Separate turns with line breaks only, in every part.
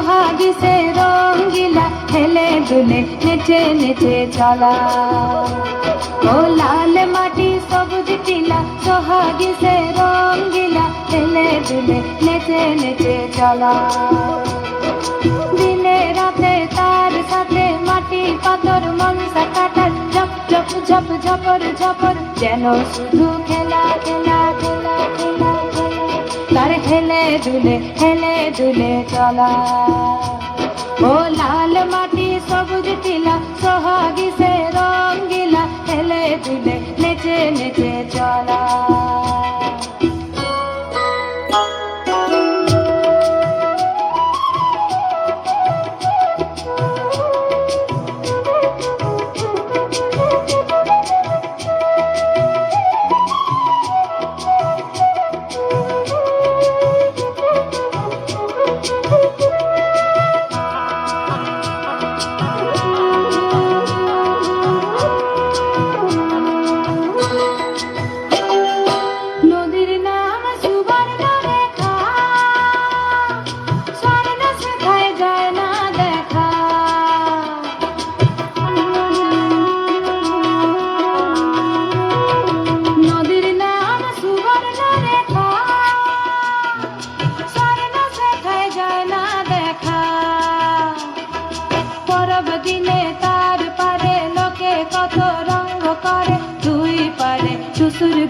সোহাগী সে রঙ্গিলা, হেলে দুলে নেচে নেচে চলা। ও লাল মাটি সবুজ টিলা, সোহাগী সে রঙ্গিলা, হেলে দুলে নেচে নেচে চলা। দিনে রাতে তার সাথে মাটি পাথর মনসা কাটার ঝপ ঝপ ঝপ ঝপর ঝপর, যেন শুধু খেলা খেলা খেলা খেলা খেলা। তার হেলে দুলে চলা। ও লাল মাটি সবুজ টিলা, সোহাগী সে রঙ্গিলা, হেলে দুলে নেচে নেচে চলা।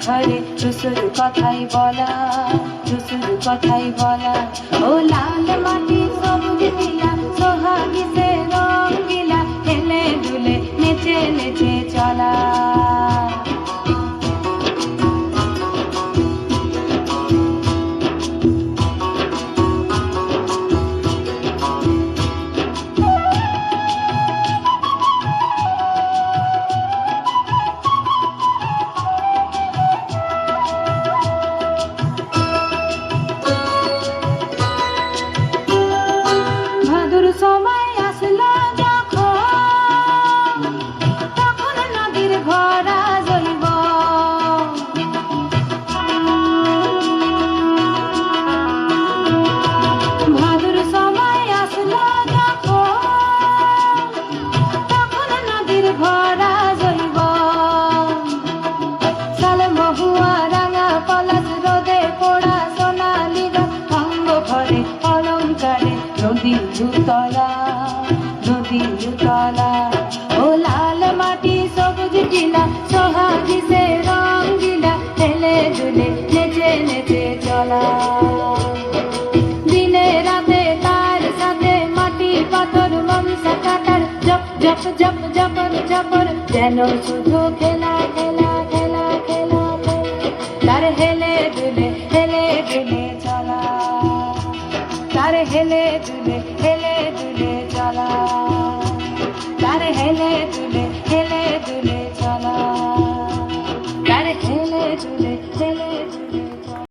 ঘরে শ্বশুর কথাই বলা, শ্বশুর কথাই বলা। ও লাল মাটি সবুজ টিলা, সোহাগী সে রঙ্গিলা, হেলে দুলে নেচে নেচে চলা। সময় আসলো যখন, তখন নদীর ভরা জৈব। ভাদুর সময় আসলো যখন, তখন নদীর ভরা জৈব। শাল মহুয়া রাঙা পলাশ, রোদে পোড়া সোনালি অঙ্গ ভরে অলঙ্কারে নদীর উতলা, নদীর উতলা। ও লাল মাটি সবুজ টিলা, সোহাগী সে রঙ্গিলা, হেলে দুলে নেচে নেচে চলা। দিনে রাতে তার সাথে মাটি পাথর মনসা কাটার ঝপ ঝপ ঝপ ঝপর ঝপর, যেন শুধু খেলা খেলা খেলা খেলা খেলা। তার হেলে দুলে চলা, তার হেলে দুলে চলা।